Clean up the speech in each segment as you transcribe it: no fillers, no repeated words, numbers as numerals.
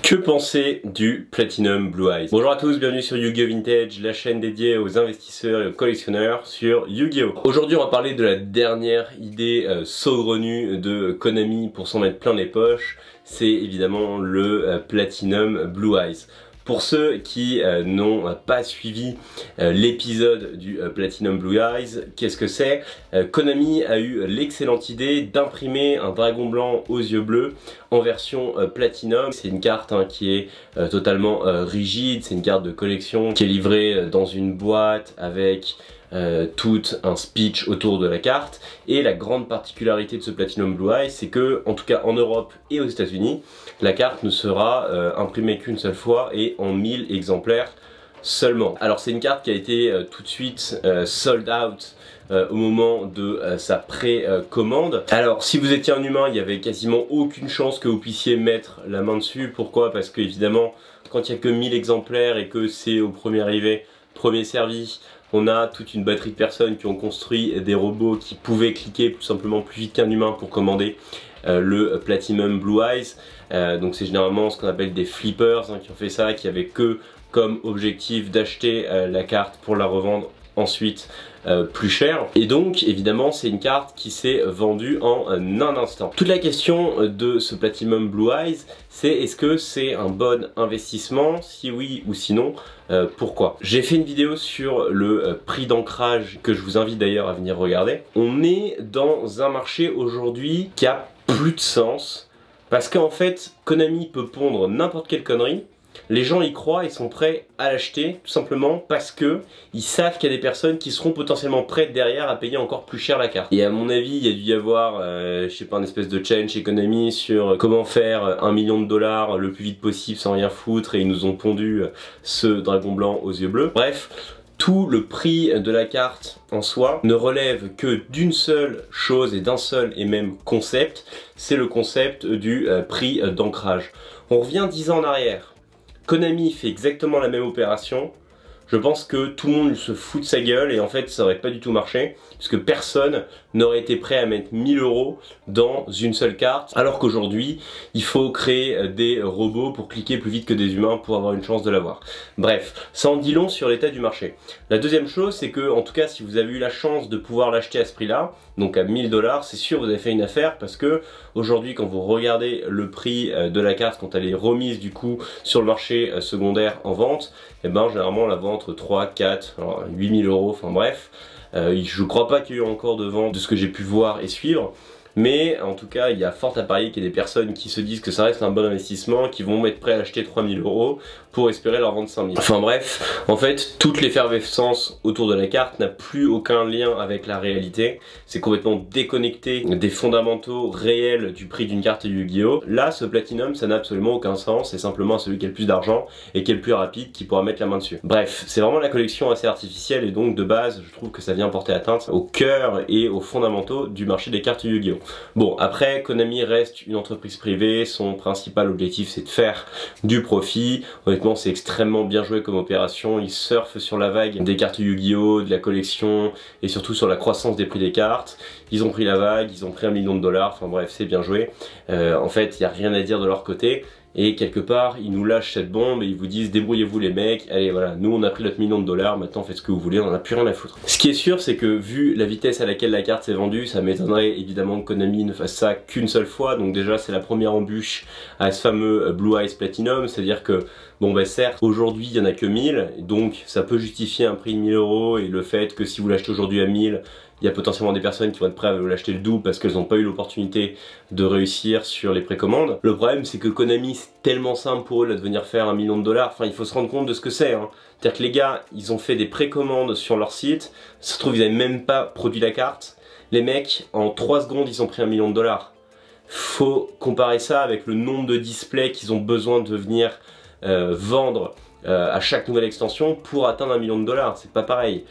Que penser du Platinum Blue Eyes? Bonjour à tous, bienvenue sur Yu-Gi-Oh! Vintage, la chaîne dédiée aux investisseurs et aux collectionneurs sur Yu-Gi-Oh! Aujourd'hui on va parler de la dernière idée saugrenue de Konami pour s'en mettre plein les poches. C'est évidemment le Platinum Blue Eyes. Pour ceux qui n'ont pas suivi l'épisode du Platinum Blue Eyes, qu'est-ce que c'est? Konami a eu l'excellente idée d'imprimer un dragon blanc aux yeux bleus en version Platinum. C'est une carte qui est totalement rigide, c'est une carte de collection qui est livrée dans une boîte avec tout un speech autour de la carte. Et la grande particularité de ce Platinum Blue Eyes, c'est que, en tout cas en Europe et aux États-Unis, la carte ne sera imprimée qu'une seule fois et en 1000 exemplaires seulement. Alors c'est une carte qui a été tout de suite sold out au moment de sa précommande. Alors si vous étiez un humain, il n'y avait quasiment aucune chance que vous puissiez mettre la main dessus. Pourquoi? Parce que évidemment, quand il n'y a que 1000 exemplaires et que c'est au premier arrivé, premier servi, on a toute une batterie de personnes qui ont construit des robots qui pouvaient cliquer tout simplement plus vite qu'un humain pour commander le Platinum Blue Eyes. Donc c'est généralement ce qu'on appelle des flippers qui ont fait ça, qui avaient que comme objectif d'acheter la carte pour la revendre ensuite plus cher. Et donc évidemment c'est une carte qui s'est vendue en un instant. Toute la question de ce Platinum Blue Eyes, c'est est-ce que c'est un bon investissement? Si oui ou sinon, pourquoi? J'ai fait une vidéo sur le prix d'ancrage que je vous invite d'ailleurs à venir regarder. On est dans un marché aujourd'hui qui a plus de sens parce qu'en fait Konami peut pondre n'importe quelle connerie. Les gens y croient et sont prêts à l'acheter tout simplement parce que ils savent qu'il y a des personnes qui seront potentiellement prêtes derrière à payer encore plus cher la carte. Et à mon avis, il y a dû y avoir, je sais pas, une espèce de challenge chez Konami sur comment faire 1 million de dollars le plus vite possible sans rien foutre, et ils nous ont pondu ce dragon blanc aux yeux bleus. Bref, tout le prix de la carte en soi ne relève que d'une seule chose et d'un seul et même concept, c'est le concept du prix d'ancrage. On revient 10 ans en arrière. Konami fait exactement la même opération. Je pense que tout le monde se fout de sa gueule et en fait ça aurait pas du tout marché puisque personne n'aurait été prêt à mettre 1000 € dans une seule carte, alors qu'aujourd'hui il faut créer des robots pour cliquer plus vite que des humains pour avoir une chance de l'avoir. Bref, ça en dit long sur l'état du marché. La deuxième chose, c'est que en tout cas si vous avez eu la chance de pouvoir l'acheter à ce prix là, donc à 1000 $, c'est sûr vous avez fait une affaire, parce que aujourd'hui quand vous regardez le prix de la carte quand elle est remise du coup sur le marché secondaire en vente, et ben généralement la vente entre 3, 4, 8000 €, enfin bref. Je crois pas qu'il y ait eu encore de vente de ce que j'ai pu voir et suivre. Mais en tout cas, il y a fort à parier qu'il y a des personnes qui se disent que ça reste un bon investissement, qui vont être prêts à acheter 3000 € pour espérer leur vendre 5000. Enfin bref, en fait, toute l'effervescence autour de la carte n'a plus aucun lien avec la réalité. C'est complètement déconnecté des fondamentaux réels du prix d'une carte Yu-Gi-Oh! Là, ce Platinum, ça n'a absolument aucun sens. C'est simplement celui qui a le plus d'argent et qui est le plus rapide qui pourra mettre la main dessus. Bref, c'est vraiment la collection assez artificielle et donc de base, je trouve que ça vient porter atteinte au cœur et aux fondamentaux du marché des cartes Yu-Gi-Oh! Bon, après, Konami reste une entreprise privée, son principal objectif c'est de faire du profit. Honnêtement, c'est extrêmement bien joué comme opération, ils surfent sur la vague des cartes Yu-Gi-Oh!, de la collection et surtout sur la croissance des prix des cartes. Ils ont pris la vague, ils ont pris 1 million de $, enfin bref, c'est bien joué. En fait, il n'y a rien à dire de leur côté. Et quelque part, ils nous lâchent cette bombe et ils vous disent débrouillez-vous les mecs, allez voilà, nous on a pris notre $1 million, maintenant faites ce que vous voulez, on en a plus rien à foutre. Ce qui est sûr, c'est que vu la vitesse à laquelle la carte s'est vendue, ça m'étonnerait évidemment que Konami ne fasse ça qu'une seule fois. Donc déjà c'est la première embûche à ce fameux Blue Eyes Platinum, c'est-à-dire que bon bah certes, aujourd'hui il n'y en a que 1000, donc ça peut justifier un prix de 1000 € et le fait que si vous l'achetez aujourd'hui à 1000, il y a potentiellement des personnes qui vont être prêtes à l'acheter le double parce qu'elles n'ont pas eu l'opportunité de réussir sur les précommandes. Le problème c'est que Konami, c'est tellement simple pour eux là, de venir faire $1 million, enfin il faut se rendre compte de ce que c'est. C'est-à-dire que les gars, ils ont fait des précommandes sur leur site, ça se trouve ils n'avaient même pas produit la carte. Les mecs, en 3 secondes ils ont pris $1 million. Faut comparer ça avec le nombre de displays qu'ils ont besoin de venir vendre à chaque nouvelle extension pour atteindre $1 million, c'est pas pareil.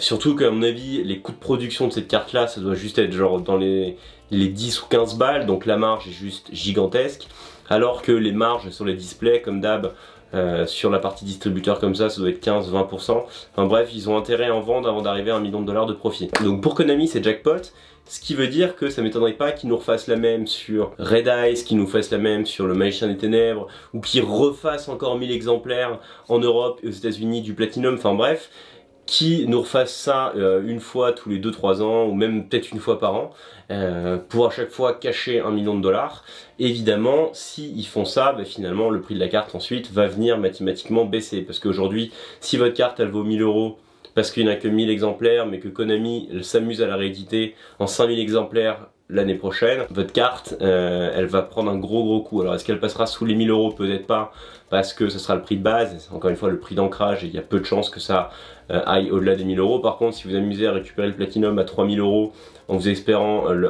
Surtout qu'à mon avis, les coûts de production de cette carte là, ça doit juste être genre dans les 10 ou 15 balles, donc la marge est juste gigantesque. Alors que les marges sur les displays, comme d'hab, sur la partie distributeur comme ça doit être 15-20%. Enfin bref, ils ont intérêt à en vendre avant d'arriver à $1 million de profit. Donc pour Konami c'est jackpot, ce qui veut dire que ça m'étonnerait pas qu'ils nous refassent la même sur Red Ice, qu'ils nous fassent la même sur le Magicien des Ténèbres, ou qu'ils refassent encore 1000 exemplaires en Europe et aux États-Unis du Platinum, enfin bref, qui nous refassent ça une fois tous les 2-3 ans, ou même peut-être une fois par an, pour à chaque fois cacher $1 million. Évidemment, s'ils font ça, bah, finalement le prix de la carte ensuite va venir mathématiquement baisser, parce qu'aujourd'hui, si votre carte elle vaut 1000 € parce qu'il n'y en a que 1000 exemplaires, mais que Konami s'amuse à la rééditer en 5000 exemplaires l'année prochaine, votre carte, elle va prendre un gros coup. Alors est-ce qu'elle passera sous les 1000 €? Peut-être pas, parce que ce sera le prix de base, encore une fois le prix d'ancrage, et il y a peu de chances que ça aille au-delà des 1000 €. Par contre, si vous amusez à récupérer le Platinum à 3000 € en espérant le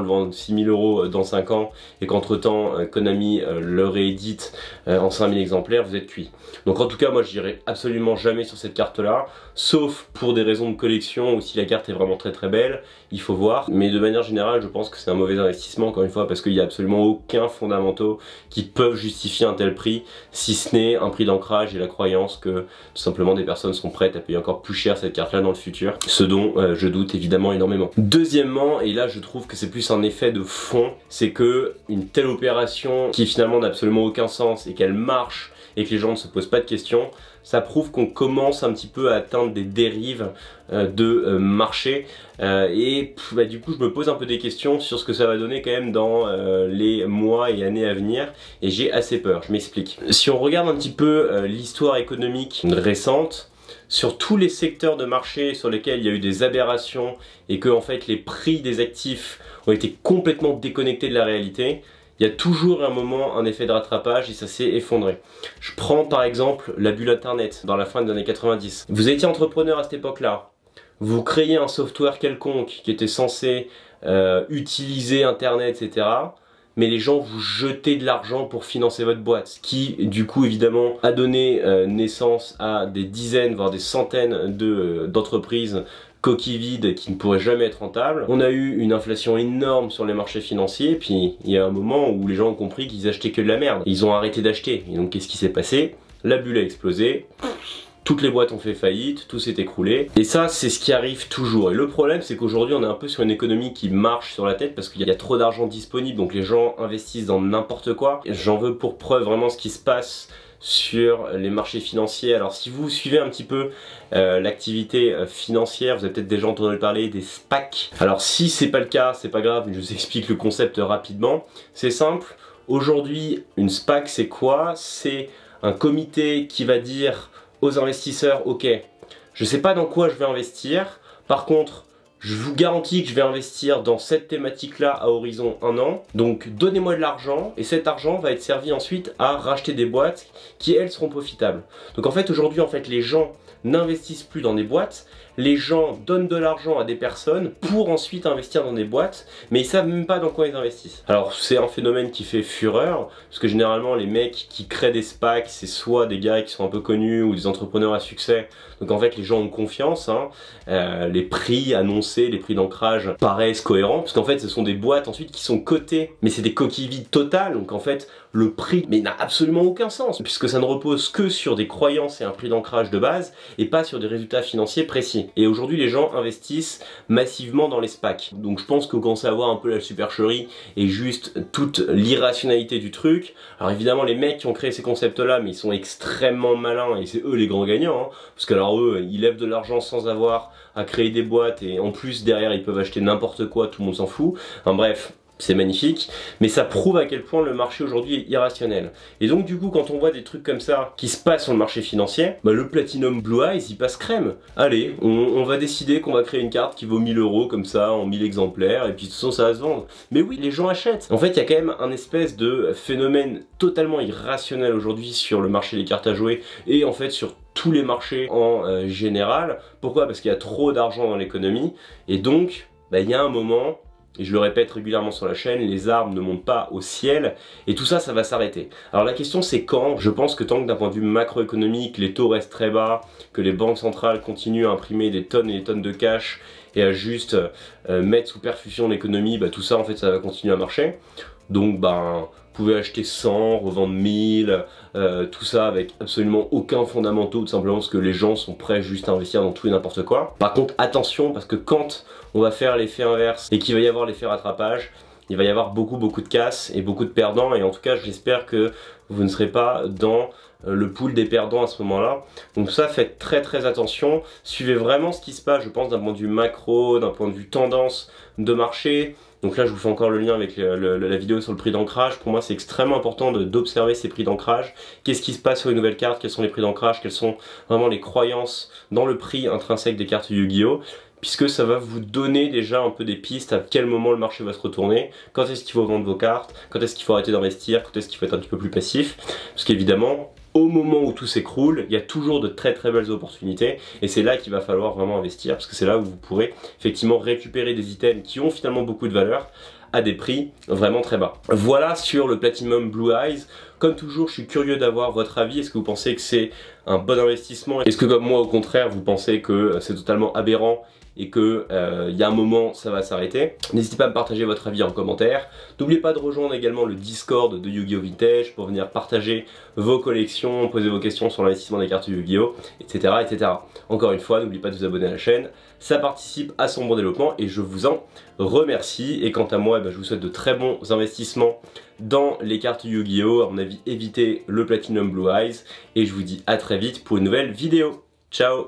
vendre 6000 € dans 5 ans, et qu'entre temps Konami le réédite en 5000 exemplaires, vous êtes cuit. Donc en tout cas moi je dirais absolument jamais sur cette carte là, sauf pour des raisons de collection, ou si la carte est vraiment très belle, il faut voir. Mais de manière générale je pense que c'est un mauvais investissement, encore une fois, parce qu'il n'y a absolument aucun fondamentaux qui peuvent justifier un tel prix, si ce n'est un prix d'ancrage et la croyance que tout simplement des personnes sont prêtes à payer encore plus cher cette carte là dans le futur, ce dont je doute évidemment énormément. Deuxièmement, et là je trouve que c'est plus un effet de fond, c'est que une telle opération qui finalement n'a absolument aucun sens et qu'elle marche et que les gens ne se posent pas de questions, ça prouve qu'on commence un petit peu à atteindre des dérives de marché, et du coup je me pose un peu des questions sur ce que ça va donner quand même dans les mois et années à venir, et j'ai assez peur. Je m'explique. Si on regarde un petit peu l'histoire économique récente, sur tous les secteurs de marché sur lesquels il y a eu des aberrations et que en fait les prix des actifs ont été complètement déconnectés de la réalité, il y a toujours un moment un effet de rattrapage et ça s'est effondré. Je prends par exemple la bulle internet dans la fin des années 90. Vous étiez entrepreneur à cette époque-là, vous créez un software quelconque qui était censé utiliser internet, etc. Mais les gens vous jetaient de l'argent pour financer votre boîte, ce qui du coup évidemment a donné naissance à des dizaines voire des centaines d'entreprises coquilles vides qui ne pourraient jamais être rentables. On a eu une inflation énorme sur les marchés financiers, puis il y a un moment où les gens ont compris qu'ils achetaient que de la merde. Ils ont arrêté d'acheter, et donc qu'est-ce qui s'est passé? La bulle a explosé, toutes les boîtes ont fait faillite, tout s'est écroulé. Et ça, c'est ce qui arrive toujours. Et le problème, c'est qu'aujourd'hui, on est un peu sur une économie qui marche sur la tête parce qu'il y a trop d'argent disponible, donc les gens investissent dans n'importe quoi. J'en veux pour preuve vraiment ce qui se passe sur les marchés financiers. Alors si vous suivez un petit peu l'activité financière, vous avez peut-être déjà entendu parler des SPAC. Alors si c'est pas le cas, c'est pas grave, je vous explique le concept rapidement. C'est simple, aujourd'hui une SPAC c'est quoi? C'est un comité qui va dire aux investisseurs, ok, je sais pas dans quoi je vais investir, par contre je vous garantis que je vais investir dans cette thématique-là à horizon 1 an. Donc donnez-moi de l'argent et cet argent va être servi ensuite à racheter des boîtes qui elles seront profitables. Donc en fait aujourd'hui les gens n'investissent plus dans des boîtes, les gens donnent de l'argent à des personnes pour ensuite investir dans des boîtes, mais ils savent même pas dans quoi ils investissent. Alors c'est un phénomène qui fait fureur, parce que généralement les mecs qui créent des SPAC, c'est soit des gars qui sont un peu connus ou des entrepreneurs à succès, donc en fait les gens ont confiance, les prix annoncés, les prix d'ancrage paraissent cohérents, parce qu'en fait ce sont des boîtes ensuite qui sont cotées, mais c'est des coquilles vides totales, donc en fait le prix n'a absolument aucun sens, puisque ça ne repose que sur des croyances et un prix d'ancrage de base, et pas sur des résultats financiers précis. Et aujourd'hui les gens investissent massivement dans les SPAC. Donc je pense que vous commencez à voir un peu la supercherie et juste toute l'irrationalité du truc. Alors évidemment les mecs qui ont créé ces concepts là, mais ils sont extrêmement malins et c'est eux les grands gagnants, parce que alors eux ils lèvent de l'argent sans avoir à créer des boîtes et en plus derrière ils peuvent acheter n'importe quoi, tout le monde s'en fout. Enfin bref, c'est magnifique, mais ça prouve à quel point le marché aujourd'hui est irrationnel. Et donc du coup quand on voit des trucs comme ça qui se passent sur le marché financier, le Platinum Blue Eyes il passe crème. Allez, on va décider qu'on va créer une carte qui vaut 1000 € comme ça en 1000 exemplaires et puis de toute façon ça va se vendre. Mais oui, les gens achètent. En fait il y a quand même un espèce de phénomène totalement irrationnel aujourd'hui sur le marché des cartes à jouer et en fait sur tous les marchés en général. Pourquoi? Parce qu'il y a trop d'argent dans l'économie et donc il y a un moment, et je le répète régulièrement sur la chaîne, les arbres ne montent pas au ciel et tout ça, ça va s'arrêter. Alors la question c'est quand? Je pense que tant que d'un point de vue macroéconomique, les taux restent très bas, que les banques centrales continuent à imprimer des tonnes et des tonnes de cash et à juste mettre sous perfusion l'économie, tout ça en fait ça va continuer à marcher. Donc pouvez acheter 100, revendre 1000, tout ça avec absolument aucun fondamentaux, tout simplement parce que les gens sont prêts juste à investir dans tout et n'importe quoi. Par contre attention, parce que quand on va faire l'effet inverse et qu'il va y avoir l'effet rattrapage, il va y avoir beaucoup de casse et beaucoup de perdants, et en tout cas j'espère que vous ne serez pas dans le pool des perdants à ce moment-là. Donc ça, faites très attention, suivez vraiment ce qui se passe, je pense, d'un point de vue macro, d'un point de vue tendance de marché. Donc là je vous fais encore le lien avec la vidéo sur le prix d'ancrage. Pour moi c'est extrêmement important d'observer ces prix d'ancrage. Qu'est-ce qui se passe sur les nouvelles cartes, quels sont les prix d'ancrage, quelles sont vraiment les croyances dans le prix intrinsèque des cartes Yu-Gi-Oh! Puisque ça va vous donner déjà un peu des pistes à quel moment le marché va se retourner, quand est-ce qu'il faut vendre vos cartes, quand est-ce qu'il faut arrêter d'investir, quand est-ce qu'il faut être un petit peu plus passif. Parce qu'évidemment, au moment où tout s'écroule, il y a toujours de très belles opportunités, et c'est là qu'il va falloir vraiment investir, parce que c'est là où vous pourrez effectivement récupérer des items qui ont finalement beaucoup de valeur à des prix vraiment très bas. Voilà sur le Platinum Blue Eyes. Comme toujours, je suis curieux d'avoir votre avis. Est-ce que vous pensez que c'est un bon investissement? Est-ce que comme moi au contraire vous pensez que c'est totalement aberrant et que y a un moment ça va s'arrêter? N'hésitez pas à me partager votre avis en commentaire. N'oubliez pas de rejoindre également le Discord de Yu-Gi-Oh! Vintage pour venir partager vos collections, poser vos questions sur l'investissement des cartes Yu-Gi-Oh! etc. Encore une fois, n'oubliez pas de vous abonner à la chaîne, ça participe à son bon développement et je vous en remercie. Et quant à moi, je vous souhaite de très bons investissements dans les cartes Yu-Gi-Oh! À mon avis, évitez le Platinum Blue Eyes et je vous dis à très vite pour une nouvelle vidéo. Ciao!